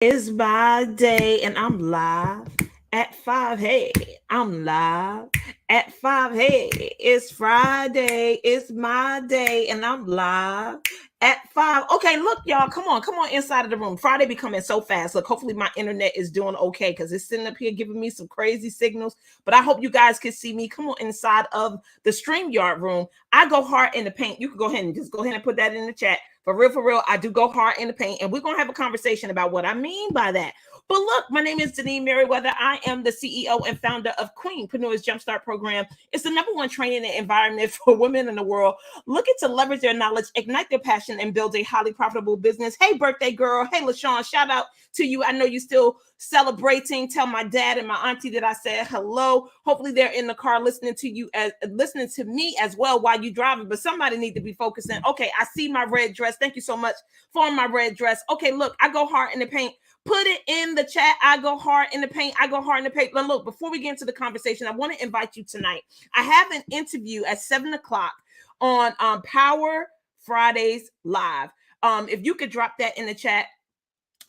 It's my day and I'm live at 5. Hey, I'm live at 5. Hey, it's Friday. It's my day and I'm live at 5. Okay, look, y'all. Come on inside of the room. Friday be coming so fast. Look, hopefully my internet is doing okay because it's sitting up here giving me some crazy signals. But I hope you guys can see me. Come on inside of the StreamYard room. I go hard in the paint. You can go ahead and just go ahead and put that in the chat. For real, I do go hard in the paint, and we're gonna have a conversation about what I mean by that. But look, my name is Deneen Merriweather. I am the CEO and founder of Queenpreneurs Jumpstart Program. It's the number one training environment for women in the world looking to leverage their knowledge, ignite their passion, and build a highly profitable business. Hey, birthday girl. Hey, LaShawn, shout out to you. I know you still celebrating. Tell my dad and my auntie that I said hello. Hopefully they're in the car listening to me as well while you driving. But somebody need to be focusing. Okay, I see my red dress. Thank you so much for my red dress. Okay, look, I go hard in the paint. Put it in the chat. I go hard in the paint. I go hard in the paint. But look, before we get into the conversation, I want to invite you tonight. I have an interview at 7 o'clock on Power Fridays Live. If you could drop that in the chat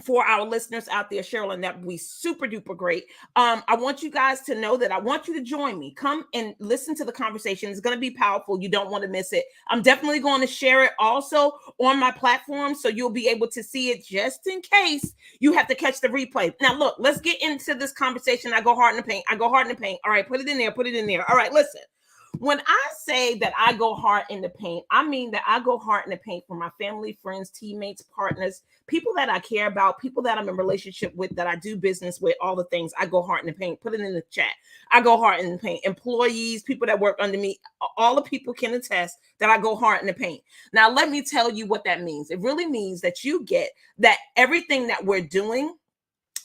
for our listeners out there, Sherilyn, that would be super duper great. I want you guys to know that I want you to join me. Come and listen to the conversation. It's going to be powerful. You don't want to miss it. I'm definitely going to share it also on my platform so you'll be able to see it just in case you have to catch the replay. Now, look, let's get into this conversation. I go hard in the paint. I go hard in the paint. All right, put it in there. Put it in there. All right, listen. When I say that I go hard in the paint, I mean that I go hard in the paint for my family, friends, teammates, partners, people that I care about, people that I'm in relationship with, that I do business with, all the things. I go hard in the paint. Put it in the chat. I go hard in the paint. Employees, people that work under me, all the people can attest that I go hard in the paint. Now, let me tell you what that means. It really means that you get that everything that we're doing,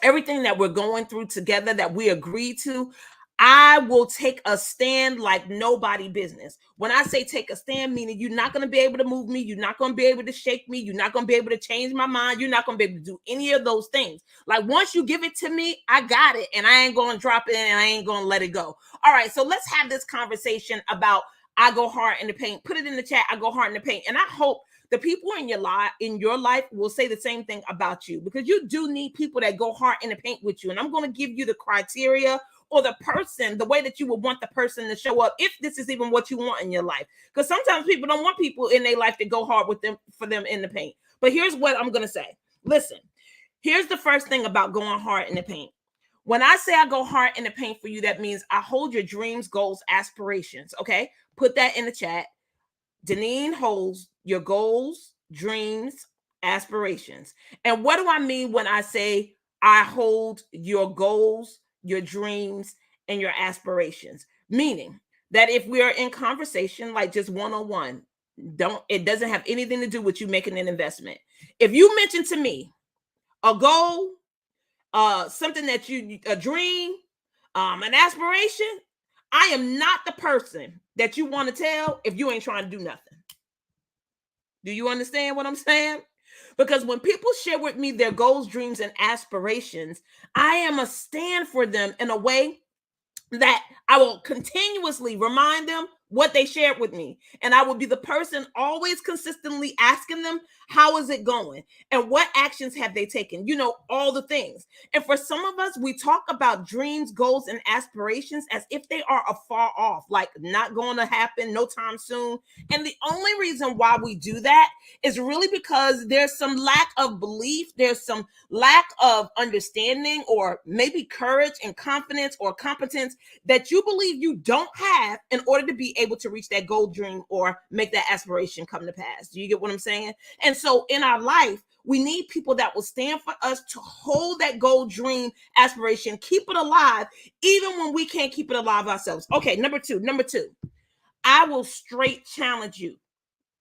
everything that we're going through together, that we agree to, I will take a stand like nobody business. When I say take a stand, meaning you're not going to be able to move me. You're not going to be able to shake me. You're not going to be able to change my mind. You're not going to be able to do any of those things. Like once you give it to me, I got it. And I ain't going to drop it and I ain't going to let it go. All right. So let's have this conversation about I go hard in the paint. Put it in the chat. I go hard in the paint. And I hope the people in your life will say the same thing about you, because you do need people that go hard in the paint with you. And I'm going to give you the criteria or the person, the way that you would want the person to show up, if this is even what you want in your life. Because sometimes people don't want people in their life to go hard with them for them in the paint. But here's what I'm going to say. Listen, here's the first thing about going hard in the paint. When I say I go hard in the paint for you, that means I hold your dreams, goals, aspirations. Okay. Put that in the chat. Deneen holds your goals, dreams, aspirations. And what do I mean when I say I hold your goals, your dreams, and your aspirations? Meaning that if we are in conversation, like just one-on-one, it doesn't have anything to do with you making an investment. If you mention to me a goal, something that a dream, an aspiration, I am not the person that you want to tell if you ain't trying to do nothing. Do you understand what I'm saying? Because when people share with me their goals, dreams, and aspirations, I am a stand for them in a way that I will continuously remind them what they shared with me. And I will be the person always consistently asking them, how is it going? And what actions have they taken? You know, all the things. And for some of us, we talk about dreams, goals, and aspirations as if they are afar off, like not going to happen no time soon. And the only reason why we do that is really because there's some lack of belief, there's some lack of understanding, or maybe courage and confidence or competence that you believe you don't have in order to be able to reach that goal, dream, or make that aspiration come to pass. Do you get what I'm saying? And so in our life, we need people that will stand for us to hold that goal, dream, aspiration, keep it alive, even when we can't keep it alive ourselves. Okay, number two, I will straight challenge you.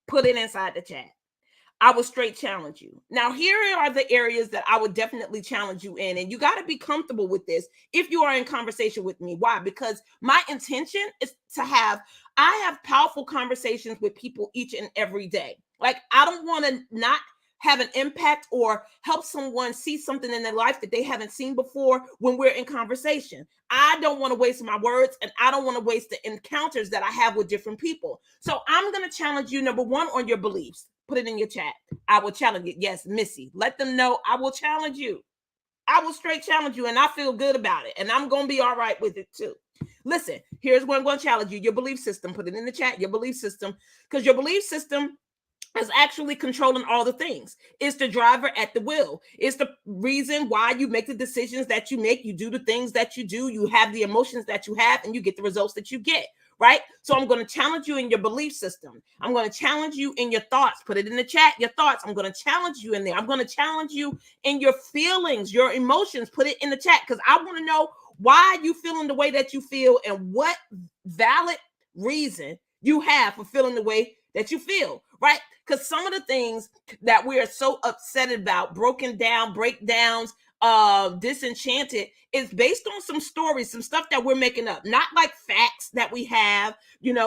Put it inside the chat. I will straight challenge you. Now, here are the areas that I would definitely challenge you in. And you got to be comfortable with this if you are in conversation with me. Why? Because my intention is I have powerful conversations with people each and every day. Like, I don't want to not have an impact or help someone see something in their life that they haven't seen before when we're in conversation. I don't want to waste my words, and I don't want to waste the encounters that I have with different people. So I'm going to challenge you, number one, on your beliefs. Put it in your chat. I will challenge it. Yes, Missy. Let them know I will challenge you. I will straight challenge you, and I feel good about it, and I'm going to be all right with it too. Listen, here's what I'm going to challenge you. Your belief system. Put it in the chat. Your belief system, because your belief system is actually controlling all the things. It's the driver at the wheel. It's the reason why you make the decisions that you make. You do the things that you do. You have the emotions that you have, and you get the results that you get, right? So I'm going to challenge you in your belief system. I'm going to challenge you in your thoughts. Put it in the chat, your thoughts. I'm going to challenge you in there. I'm going to challenge you in your feelings, your emotions. Put it in the chat, because I want to know why you feeling the way that you feel and what valid reason you have for feeling the way that you feel, right? Because some of the things that we are so upset about, broken down, breakdowns, disenchanted, is based on some stories, some stuff that we're making up, not like facts that we have,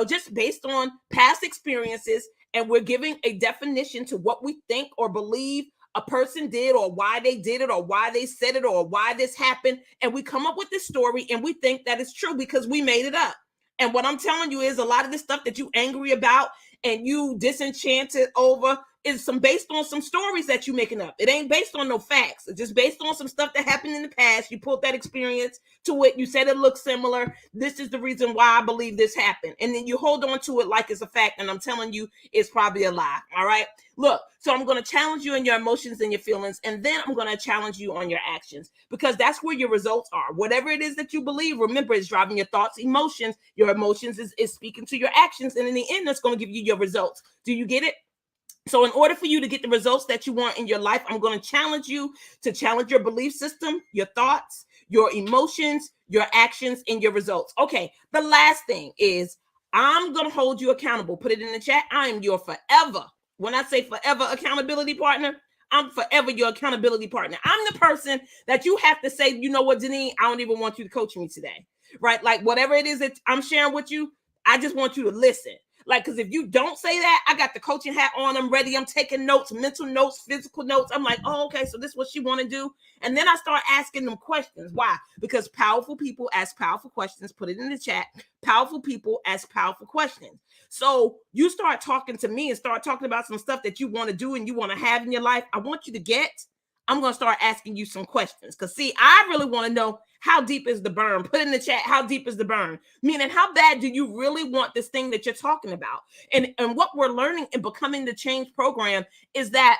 just based on past experiences. And we're giving a definition to what we think or believe a person did, or why they did it, or why they said it, or why this happened. And we come up with this story and we think that it's true because we made it up. And what I'm telling you is a lot of this stuff that you angry about and you disenchanted over is based on some stories that you making up. It ain't based on no facts. It's just based on some stuff that happened in the past. You pulled that experience to it. You said it looks similar. This is the reason why I believe this happened. And then you hold on to it like it's a fact. And I'm telling you, it's probably a lie. All right. Look, so I'm going to challenge you in your emotions and your feelings. And then I'm going to challenge you on your actions, because that's where your results are. Whatever it is that you believe, remember, it's driving your thoughts, emotions. Your emotions is speaking to your actions. And in the end, that's going to give you your results. Do you get it? So in order for you to get the results that you want in your life, I'm going to challenge you to challenge your belief system, your thoughts, your emotions, your actions, and your results. Okay, the last thing is I'm going to hold you accountable. Put it in the chat. I am your forever. When I say forever accountability partner, I'm forever your accountability partner. I'm the person that you have to say, you know what, Deneen, I don't even want you to coach me today, right? Like whatever it is that I'm sharing with you, I just want you to listen. Like, because if you don't say that, I got the coaching hat on. I'm ready. I'm taking notes, mental notes, physical notes. I'm like, oh, okay, so this is what she want to do. And then I start asking them questions. Why? Because powerful people ask powerful questions. Put it in the chat. Powerful people ask powerful questions. So you start talking to me and start talking about some stuff that you want to do and you want to have in your life. I want you to get. I'm going to start asking you some questions, because see, I really want to know, how deep is the burn? Put in the chat, how deep is the burn? Meaning, how bad do you really want this thing that you're talking about? And what we're learning in Becoming the Change program is that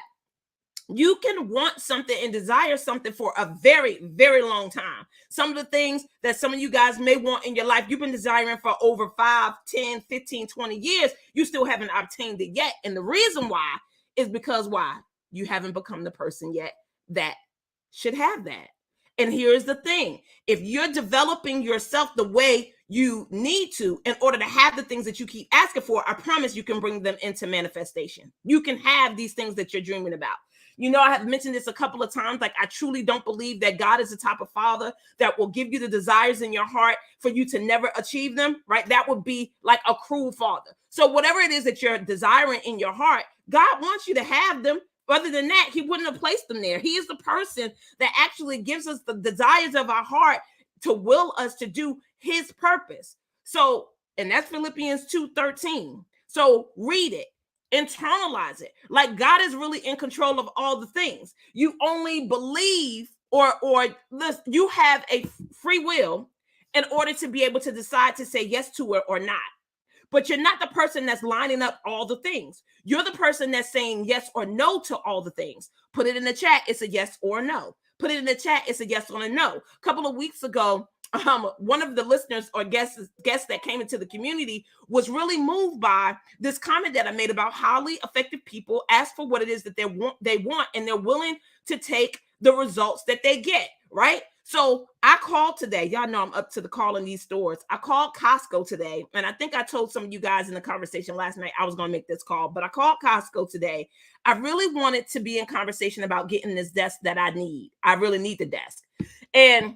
you can want something and desire something for a very, very long time. Some of the things that some of you guys may want in your life, you've been desiring for over 5, 10, 15, 20 years. You still haven't obtained it yet. And the reason why is because why? You haven't become the person yet that should have that. And here's the thing. If you're developing yourself the way you need to in order to have the things that you keep asking for, I promise you can bring them into manifestation. You can have these things that you're dreaming about. I have mentioned this a couple of times. Like, I truly don't believe that God is the type of father that will give you the desires in your heart for you to never achieve them, right? That would be like a cruel father. So whatever it is that you're desiring in your heart, God wants you to have them. Other than that, he wouldn't have placed them there. He is the person that actually gives us the desires of our heart to will us to do his purpose. So, and that's Philippians 2:13. So read it, internalize it. Like, God is really in control of all the things. You only believe or you have a free will in order to be able to decide to say yes to it or not. But you're not the person that's lining up all the things. You're the person that's saying yes or no to all the things. Put it in the chat. It's a yes or a no. Put it in the chat. It's a yes or a no. A couple of weeks ago, one of the listeners or guests that came into the community was really moved by this comment that I made about highly effective people ask for what it is that they want, and they're willing to take the results that they get, right? So I called today. Y'all know I'm up to the call in these stores. I called Costco today. And I think I told some of you guys in the conversation last night I was going to make this call. But I called Costco today. I really wanted to be in conversation about getting this desk that I need. I really need the desk. And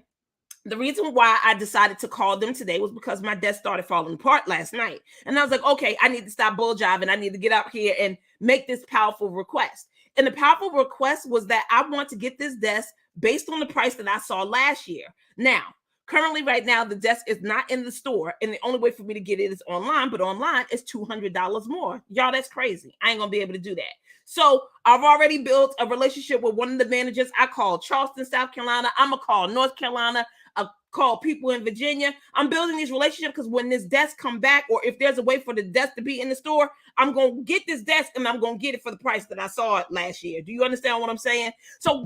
the reason why I decided to call them today was because my desk started falling apart last night. And I was like, okay, I need to stop bull jiving. I need to get out here and make this powerful request. And the powerful request was that I want to get this desk based on the price that I saw last year. Now, Currently, right now, the desk is not in the store, and the only way for me to get it is online, but online is $200 more. Y'all, that's crazy. I ain't gonna be able to do that. So I've already built a relationship with one of the managers. I called Charleston, South Carolina. I'm gonna call North Carolina. I call people in Virginia. I'm building these relationships because when this desk come back, or if there's a way for the desk to be in the store, I'm gonna get this desk and I'm gonna get it for the price that I saw it last year. Do you understand what I'm saying? So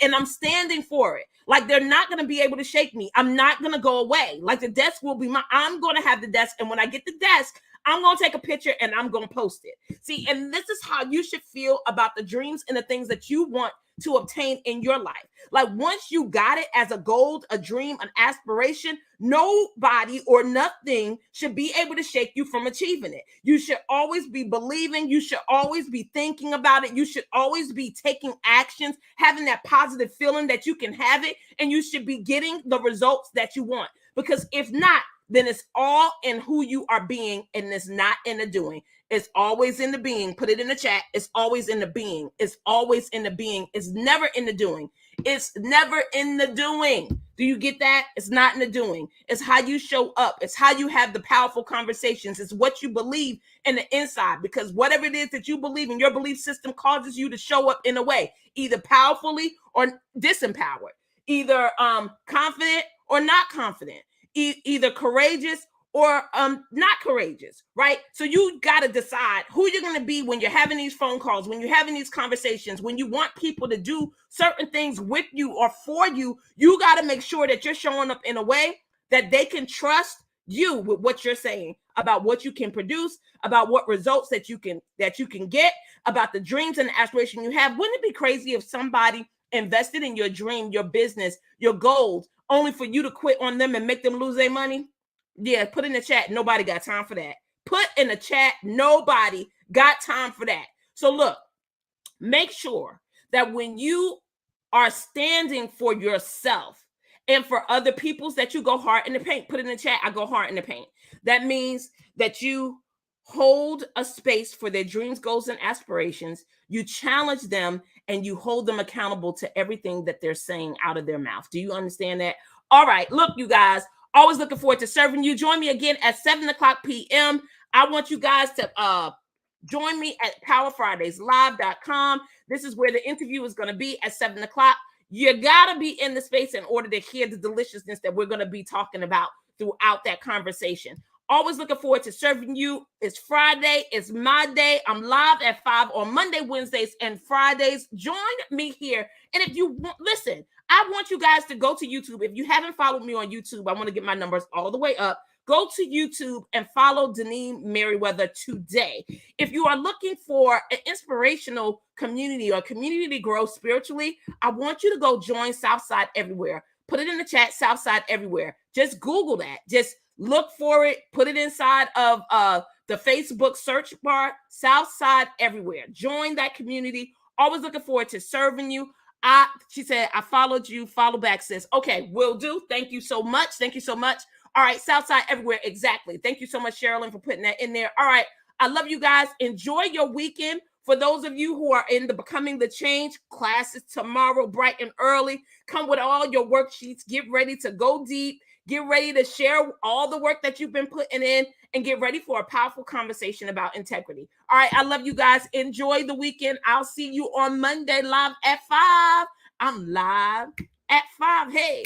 and I'm standing for it. Like, they're not gonna be able to shake me. I'm not gonna go away. Like, the desk will be I'm gonna have the desk, and when I get the desk, I'm going to take a picture and I'm going to post it. See, and this is how you should feel about the dreams and the things that you want to obtain in your life. Like, once you got it as a goal, a dream, an aspiration, nobody or nothing should be able to shake you from achieving it. You should always be believing. You should always be thinking about it. You should always be taking actions, having that positive feeling that you can have it, and you should be getting the results that you want. Because if not, then it's all in who you are being, and it's not in the doing. It's always in the being. Put it in the chat. It's always in the being. It's always in the being. It's never in the doing. It's never in the doing. Do you get that? It's not in the doing. It's how you show up. It's how you have the powerful conversations. It's what you believe in the inside, because whatever it is that you believe in, your belief system causes you to show up in a way, either powerfully or disempowered, either confident or not confident, either courageous or not courageous, right? So you got to decide who you're going to be when you're having these phone calls, when you're having these conversations, when you want people to do certain things with you or for you. You got to make sure that you're showing up in a way that they can trust you with what you're saying about what you can produce, about what results that you can get, about the dreams and the aspiration you have. Wouldn't it be crazy if somebody invested in your dream, your business, your goals, only for you to quit on them and make them lose their money? Yeah, put in the chat. Nobody got time for that. Put in the chat. Nobody got time for that. So look, make sure that when you are standing for yourself and for other people's, that you go hard in the paint. Put in the chat. I go hard in the paint. That means that you hold a space for their dreams, goals, and aspirations. You challenge them and you hold them accountable to everything that they're saying out of their mouth. Do you understand that? All right. Look, you guys, always looking forward to serving you. Join me again at 7:00 p.m. I want you guys to join me at powerfridayslive.com. This is where the interview is going to be at 7:00. You got to be in the space in order to hear the deliciousness that we're going to be talking about throughout that conversation. Always looking forward to serving you. It's Friday. It's my day. I'm live at 5 on Monday, Wednesdays, and Fridays. Join me here. And if you listen, I want you guys to go to YouTube. If you haven't followed me on YouTube, I want to get my numbers all the way up. Go to YouTube and follow Deneen Merriweather today. If you are looking for an inspirational community or community to grow spiritually, I want you to go join Southside Everywhere. Put it in the chat, Southside Everywhere. Just Google that. Just look for it. Put it inside of the Facebook search bar, Southside Everywhere. Join that community. Always looking forward to serving you. She said, I followed you. Follow back, sis. Okay, will do. Thank you so much. Thank you so much. All right, Southside Everywhere. Exactly. Thank you so much, Sherilyn, for putting that in there. All right. I love you guys. Enjoy your weekend. For those of you who are in the Becoming the Change classes tomorrow, bright and early, come with all your worksheets. Get ready to go deep. Get ready to share all the work that you've been putting in and get ready for a powerful conversation about integrity. All right. I love you guys. Enjoy the weekend. I'll see you on Monday live at 5. I'm live at 5. Hey.